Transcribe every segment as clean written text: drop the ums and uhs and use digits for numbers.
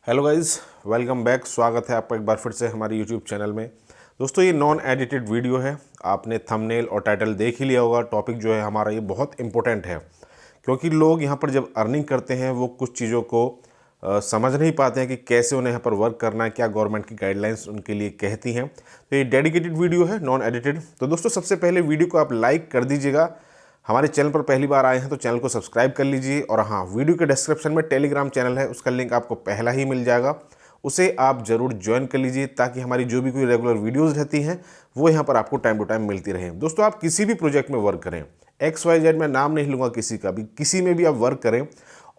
Hello guys, welcome back. स्वागत है आपका एक बार फिर से हमारे यूट्यूब चैनल में। दोस्तों, ये नॉन एडिटेड वीडियो है। आपने थंबनेल और टाइटल देख ही लिया होगा। टॉपिक जो है हमारा ये बहुत इंपॉर्टेंट है, क्योंकि लोग यहाँ पर जब अर्निंग करते हैं वो कुछ चीज़ों को समझ नहीं पाते हैं कि कैसे उन्हें यहाँ पर वर्क करना है, क्या गवर्नमेंट की गाइडलाइंस उनके लिए कहती हैं। तो ये डेडिकेटेड वीडियो है, नॉन एडिटेड। तो दोस्तों, सबसे पहले वीडियो को आप लाइक कर दीजिएगा। हमारे चैनल पर पहली बार आए हैं तो चैनल को सब्सक्राइब कर लीजिए। और हाँ, वीडियो के डिस्क्रिप्शन में टेलीग्राम चैनल है, उसका लिंक आपको पहला ही मिल जाएगा, उसे आप ज़रूर ज्वाइन कर लीजिए, ताकि हमारी जो भी कोई रेगुलर वीडियोज़ रहती हैं वो यहाँ पर आपको टाइम टू टाइम मिलती रहें। दोस्तों, आप किसी भी प्रोजेक्ट में वर्क करें, XYZ में नाम नहीं लूँगा किसी का भी, किसी में भी आप वर्क करें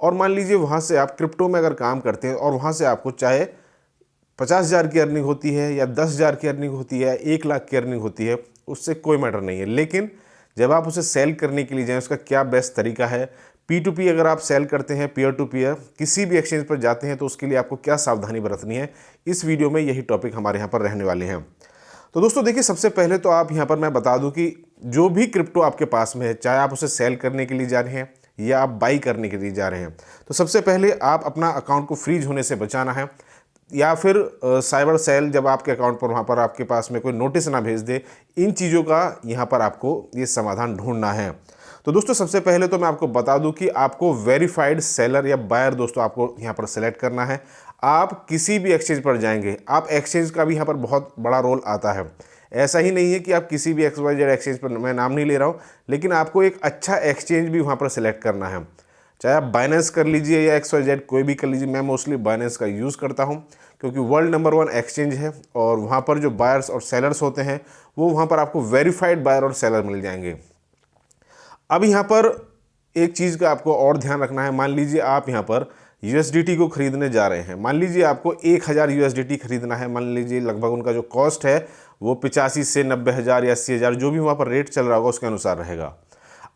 और मान लीजिए वहाँ से आप क्रिप्टो में अगर काम करते हैं और वहाँ से आपको चाहे 50,000 की अर्निंग होती है या 10,000 की अर्निंग होती है, 1 लाख की अर्निंग होती है, उससे कोई मैटर नहीं है। लेकिन जब आप उसे सेल करने के लिए जाएं, उसका क्या बेस्ट तरीका है, P2P अगर आप सेल करते हैं, पीयर टू पीयर किसी भी एक्सचेंज पर जाते हैं, तो उसके लिए आपको क्या सावधानी बरतनी है, इस वीडियो में यही टॉपिक हमारे यहाँ पर रहने वाले हैं। तो दोस्तों देखिए, सबसे पहले तो आप यहाँ पर मैं बता दूं कि जो भी क्रिप्टो आपके पास में है, चाहे आप उसे सेल करने के लिए जा रहे हैं या आप बाई करने के लिए जा रहे हैं, तो सबसे पहले आप अपना अकाउंट को फ्रीज होने से बचाना है, या फिर साइबर सेल जब आपके अकाउंट पर वहाँ पर आपके पास में कोई नोटिस ना भेज दे। इन चीज़ों का यहाँ पर आपको ये समाधान ढूंढना है। तो दोस्तों, सबसे पहले तो मैं आपको बता दूं कि आपको वेरीफाइड सेलर या बायर दोस्तों आपको यहाँ पर सेलेक्ट करना है। आप किसी भी एक्सचेंज पर जाएंगे, आप एक्सचेंज का भी यहाँ पर बहुत बड़ा रोल आता है। ऐसा ही नहीं है कि आप किसी भी XYZ एक्सचेंज पर, मैं नाम नहीं ले रहा हूँ, लेकिन आपको एक अच्छा एक्सचेंज भी वहाँ पर सेलेक्ट करना है। चाहे आप बाइनेंस कर लीजिए या XYZ कोई भी कर लीजिए। मैं मोस्टली बाइनेंस का यूज़ करता हूँ, क्योंकि वर्ल्ड नंबर 1 एक्सचेंज है और वहाँ पर जो बायर्स और सेलर्स होते हैं वो वहाँ पर आपको वेरीफाइड बायर और सेलर मिल जाएंगे। अब यहाँ पर एक चीज़ का आपको और ध्यान रखना है। मान लीजिए आप यहाँ पर USDT को खरीदने जा रहे हैं। मान लीजिए आपको 1,000 USDT खरीदना है। मान लीजिए लगभग उनका जो कॉस्ट है वो 85 से 90,000 या 80,000, जो भी वहाँ पर रेट चल रहा होगा उसके अनुसार रहेगा।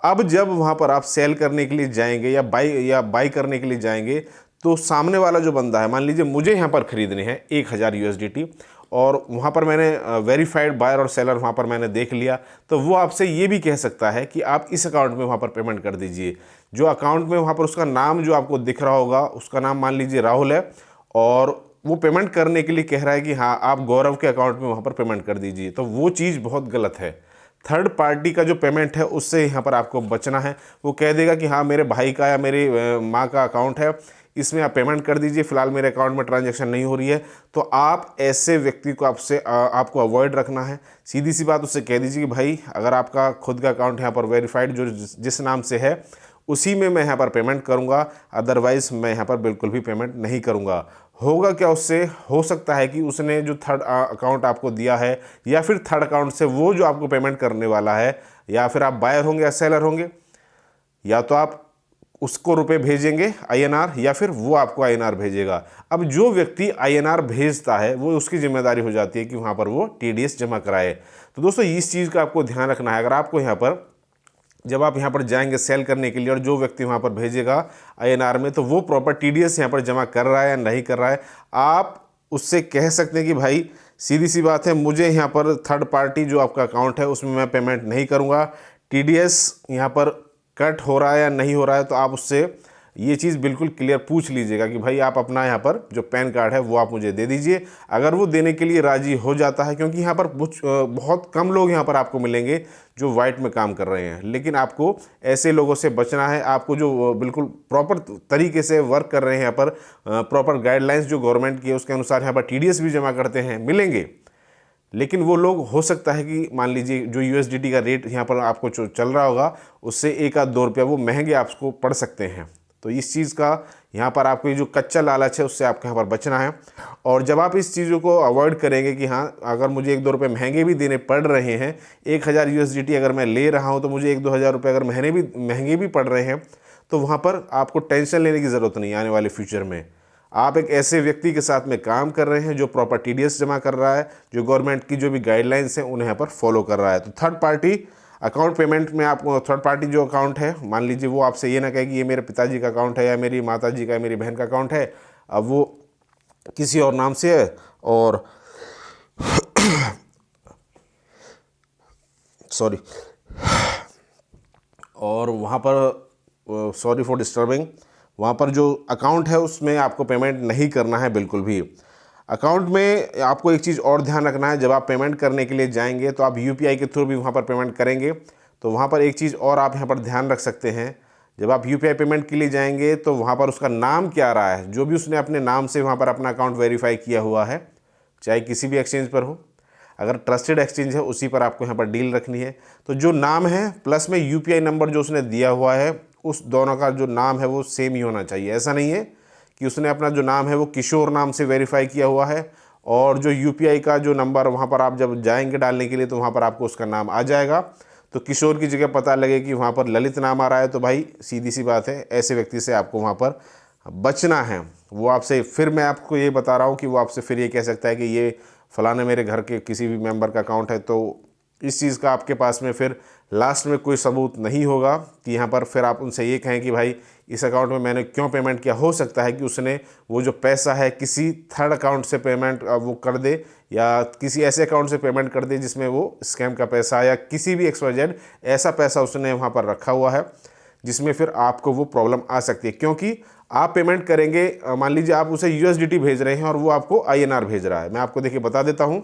अब जब वहाँ पर आप सेल करने के लिए जाएंगे या बाई करने के लिए जाएंगे, तो सामने वाला जो बंदा है, मान लीजिए मुझे यहाँ पर खरीदने हैं 1,000 USDT और वहाँ पर मैंने वेरीफाइड बायर और सेलर वहाँ पर मैंने देख लिया, तो वो आपसे ये भी कह सकता है कि आप इस अकाउंट में वहाँ पर पेमेंट कर दीजिए। जो अकाउंट में वहाँ पर उसका नाम जो आपको दिख रहा होगा, उसका नाम मान लीजिए राहुल है, और वो पेमेंट करने के लिए कह रहा है कि हाँ आप गौरव के अकाउंट में वहाँ पर पेमेंट कर दीजिए, तो वो चीज़ बहुत गलत है। थर्ड पार्टी का जो पेमेंट है उससे यहाँ पर आपको बचना है। वो कह देगा कि हाँ मेरे भाई का या मेरी माँ का अकाउंट है, इसमें आप पेमेंट कर दीजिए, फिलहाल मेरे अकाउंट में ट्रांजैक्शन नहीं हो रही है। तो आप ऐसे व्यक्ति को आपको अवॉइड रखना है। सीधी सी बात उससे कह दीजिए कि भाई अगर आपका खुद का अकाउंट यहाँ पर वेरीफाइड जो जिस नाम से है उसी में मैं यहाँ पर पेमेंट करूँगा, अदरवाइज़ मैं यहाँ पर बिल्कुल भी पेमेंट नहीं करूँगा। होगा क्या उससे, हो सकता है कि उसने जो थर्ड अकाउंट आपको दिया है या फिर थर्ड अकाउंट से वो जो आपको पेमेंट करने वाला है, या फिर आप बायर होंगे या सेलर होंगे, या तो आप उसको रुपए भेजेंगे INR या फिर वो आपको INR भेजेगा। अब जो व्यक्ति INR भेजता है वो उसकी जिम्मेदारी हो जाती है कि वहाँ पर वो TDS जमा कराए। तो दोस्तों इस चीज़ का आपको ध्यान रखना है। अगर आपको यहाँ पर जब आप यहाँ पर जाएंगे सेल करने के लिए और जो व्यक्ति वहाँ पर भेजेगा INR में, तो वो प्रॉपर TDS यहाँ पर जमा कर रहा है या नहीं कर रहा है, आप उससे कह सकते हैं कि भाई सीधी सी बात है, मुझे यहाँ पर थर्ड पार्टी जो आपका अकाउंट है उसमें मैं पेमेंट नहीं करूँगा, TDS यहाँ पर कट हो रहा है या नहीं हो रहा है। तो आप उससे ये चीज़ बिल्कुल क्लियर पूछ लीजिएगा कि भाई आप अपना यहाँ पर जो पैन कार्ड है वो आप मुझे दे दीजिए। अगर वो देने के लिए राज़ी हो जाता है, क्योंकि यहाँ पर बहुत कम लोग यहाँ पर आपको मिलेंगे जो वाइट में काम कर रहे हैं, लेकिन आपको ऐसे लोगों से बचना है। आपको जो बिल्कुल प्रॉपर तरीके से वर्क कर रहे हैं यहाँ पर, प्रॉपर गाइडलाइंस जो गवर्नमेंट की है उसके अनुसार यहाँ पर TDS भी जमा करते हैं, मिलेंगे। लेकिन वो लोग हो सकता है कि मान लीजिए जो USDT का रेट यहाँ पर आपको जो चल रहा होगा उससे 1 आध 2 रुपया वो महंगे आपको पड़ सकते हैं। तो इस चीज़ का यहाँ पर आपको ये जो कच्चा लालच है उससे आपको यहाँ पर बचना है। और जब आप इस चीज़ों को अवॉइड करेंगे कि हाँ अगर मुझे 1-2 रुपये महंगे भी देने पड़ रहे हैं, 1,000 USDT अगर मैं ले रहा हूँ तो मुझे 1-2 हज़ार रुपये अगर महंगे भी पड़ रहे हैं, तो वहाँ पर आपको टेंशन लेने की ज़रूरत नहीं है। आने वाले फ्यूचर में आप एक ऐसे व्यक्ति के साथ में काम कर रहे हैं जो प्रॉपर TDS जमा कर रहा है, जो गवर्नमेंट की जो भी गाइडलाइंस हैं उन्हें यहाँ पर फॉलो कर रहा है। तो थर्ड पार्टी अकाउंट पेमेंट में आपको थर्ड पार्टी जो अकाउंट है, मान लीजिए वो आपसे ये ना कहे कि ये मेरे पिताजी का अकाउंट है या मेरी माता जी का या मेरी बहन का अकाउंट है, अब वो किसी और नाम से है और सॉरी, और वहाँ पर सॉरी फॉर डिस्टर्बिंग, वहाँ पर जो अकाउंट है उसमें आपको पेमेंट नहीं करना है बिल्कुल भी। अकाउंट में आपको एक चीज़ और ध्यान रखना है, जब आप पेमेंट करने के लिए जाएंगे तो आप यूपीआई के थ्रू भी वहाँ पर पेमेंट करेंगे, तो वहाँ पर एक चीज़ और आप यहाँ पर ध्यान रख सकते हैं। जब आप यूपीआई पेमेंट के लिए जाएंगे तो वहाँ पर उसका नाम क्या आ रहा है, जो भी उसने अपने नाम से वहाँ पर अपना अकाउंट वेरीफाई किया हुआ है, चाहे किसी भी एक्सचेंज पर हो, अगर ट्रस्टेड एक्सचेंज है उसी पर आपको यहाँ पर डील रखनी है। तो जो नाम है प्लस में यूपीआई नंबर जो उसने दिया हुआ है, उस दोनों का जो नाम है वो सेम ही होना चाहिए। ऐसा नहीं है कि उसने अपना जो नाम है वो किशोर नाम से वेरीफाई किया हुआ है और जो यूपीआई का जो नंबर वहाँ पर आप जब जाएंगे डालने के लिए तो वहाँ पर आपको उसका नाम आ जाएगा, तो किशोर की जगह पता लगे कि वहाँ पर ललित नाम आ रहा है, तो भाई सीधी सी बात है, ऐसे व्यक्ति से आपको वहाँ पर बचना है। वो आपसे, फिर मैं आपको ये बता रहा हूँ कि वो आपसे फिर ये कह सकता है कि ये फलाने मेरे घर के किसी भी मेंबर का अकाउंट है, तो इस चीज़ का आपके पास में फिर लास्ट में कोई सबूत नहीं होगा कि यहाँ पर फिर आप उनसे ये कहें कि भाई इस अकाउंट में मैंने क्यों पेमेंट किया। हो सकता है कि उसने वो जो पैसा है किसी थर्ड अकाउंट से पेमेंट वो कर दे या किसी ऐसे अकाउंट से पेमेंट कर दे जिसमें वो स्कैम का पैसा या किसी भी XYZ ऐसा पैसा उसने वहाँ पर रखा हुआ है जिसमें फिर आपको वो प्रॉब्लम आ सकती है। क्योंकि आप पेमेंट करेंगे, मान लीजिए आप उसे USDT भेज रहे हैं और वो आपको INR भेज रहा है। मैं आपको देखिए बता देता हूँ,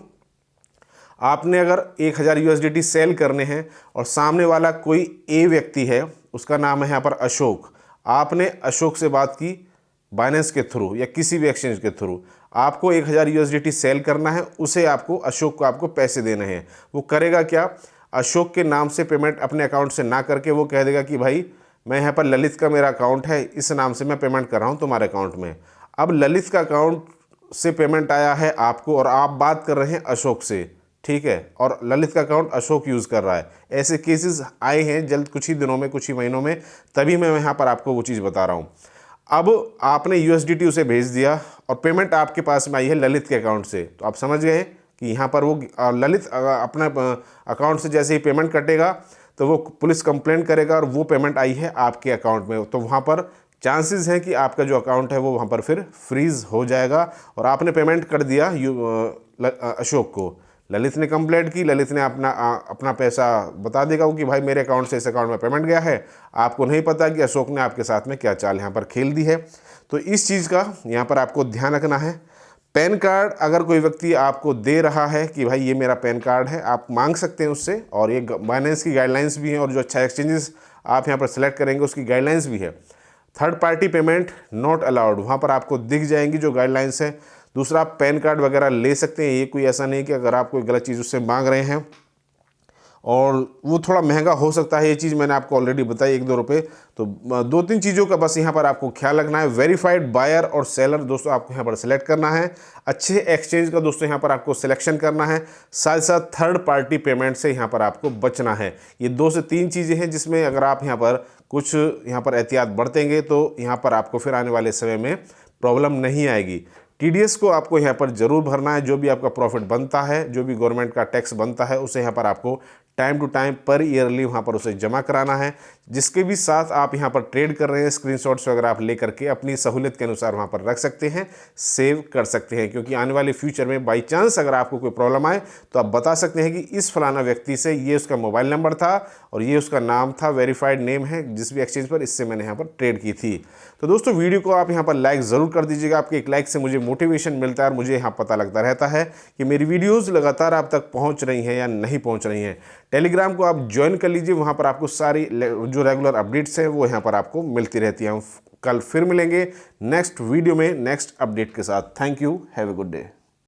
आपने अगर 1000 USDT सेल करने हैं और सामने वाला कोई ए व्यक्ति है, उसका नाम है यहाँ पर अशोक, आपने अशोक से बात की बाइनेंस के थ्रू या किसी भी एक्सचेंज के थ्रू, आपको 1000 USDT सेल करना है, उसे आपको अशोक को आपको पैसे देने हैं। वो करेगा क्या, अशोक के नाम से पेमेंट अपने अकाउंट से ना करके वो कह देगा कि भाई मैं यहाँ पर ललित का मेरा अकाउंट है, इस नाम से मैं पेमेंट कर रहा हूँ तुम्हारे अकाउंट में। अब ललित का अकाउंट से पेमेंट आया है आपको और आप बात कर रहे हैं अशोक से, ठीक है, और ललित का अकाउंट अशोक यूज़ कर रहा है। ऐसे केसेस आए हैं जल्द, कुछ ही दिनों में, कुछ ही महीनों में, तभी मैं यहाँ पर आपको वो चीज़ बता रहा हूँ। अब आपने USDT उसे भेज दिया और पेमेंट आपके पास में आई है ललित के अकाउंट से, तो आप समझ गए कि यहाँ पर वो ललित अपना अकाउंट से जैसे ही पेमेंट कटेगा तो वो पुलिस कंप्लेंट करेगा और वो पेमेंट आई है आपके अकाउंट में, तो वहाँ पर चांसेस हैं कि आपका जो अकाउंट है वो वहाँ पर फिर फ्रीज़ हो जाएगा। और आपने पेमेंट कर दिया अशोक को, ललित ने कंप्लेंट की, ललित ने अपना पैसा बता देगा कि भाई मेरे अकाउंट से इस अकाउंट में पेमेंट गया है। आपको नहीं पता कि अशोक ने आपके साथ में क्या चाल यहाँ पर खेल दी है। तो इस चीज़ का यहाँ पर आपको ध्यान रखना है। पैन कार्ड अगर कोई व्यक्ति आपको दे रहा है कि भाई ये मेरा पैन कार्ड है, आप मांग सकते हैं उससे, और ये बाइनेंस की गाइडलाइंस भी हैं, और जो अच्छा एक्सचेंजेस आप यहाँ पर सेलेक्ट करेंगे उसकी गाइडलाइंस भी है। Third party payment not allowed, वहाँ पर आपको दिख जाएंगी जो गाइडलाइंस है। दूसरा, आप पैन कार्ड वगैरह ले सकते हैं, ये कोई ऐसा नहीं कि अगर आप कोई गलत चीज़ उससे मांग रहे हैं, और वो थोड़ा महंगा हो सकता है, ये चीज़ मैंने आपको ऑलरेडी बताई, 1-2 रुपये। तो 2-3 चीज़ों का बस यहाँ पर आपको ख्याल रखना है। वेरीफाइड बायर और सेलर दोस्तों आपको यहाँ पर सिलेक्ट करना है। अच्छे एक्सचेंज का दोस्तों यहाँ पर आपको सिलेक्शन करना है। साथ साथ थर्ड पार्टी पेमेंट से यहाँ पर आपको बचना है। ये 2 से 3 चीज़ें हैं जिसमें अगर आप यहाँ पर कुछ यहाँ पर एहतियात बरतेंगे तो यहाँ पर आपको फिर आने वाले समय में प्रॉब्लम नहीं आएगी। TDS को आपको यहाँ पर ज़रूर भरना है। जो भी आपका प्रॉफिट बनता है, जो भी गवर्नमेंट का टैक्स बनता है, उसे यहाँ पर आपको टाइम टू टाइम पर ईयरली वहाँ पर उसे जमा कराना है। जिसके भी साथ आप यहाँ पर ट्रेड कर रहे हैं, स्क्रीनशॉट्स वगैरह आप लेकर के अपनी सहूलियत के अनुसार वहाँ पर रख सकते हैं, सेव कर सकते हैं। क्योंकि आने वाले फ्यूचर में बाई चांस अगर आपको कोई प्रॉब्लम आए तो आप बता सकते हैं कि इस फलाना व्यक्ति से ये उसका मोबाइल नंबर था और ये उसका नाम था, वेरीफाइड नेम है जिस भी एक्सचेंज पर, इससे मैंने यहाँ पर ट्रेड की थी। तो दोस्तों वीडियो को आप यहाँ पर लाइक ज़रूर कर दीजिएगा। आपके एक लाइक से मुझे मोटिवेशन मिलता है और मुझे यहाँ पता लगता रहता है कि मेरी वीडियोज़ लगातार आप तक पहुँच रही हैं या नहीं पहुँच रही हैं। टेलीग्राम को आप ज्वाइन कर लीजिए, वहाँ पर आपको सारी जो रेगुलर अपडेट्स हैं वो यहाँ पर आपको मिलती रहती हैं। हम कल फिर मिलेंगे नेक्स्ट वीडियो में नेक्स्ट अपडेट के साथ। Thank you, have a good day.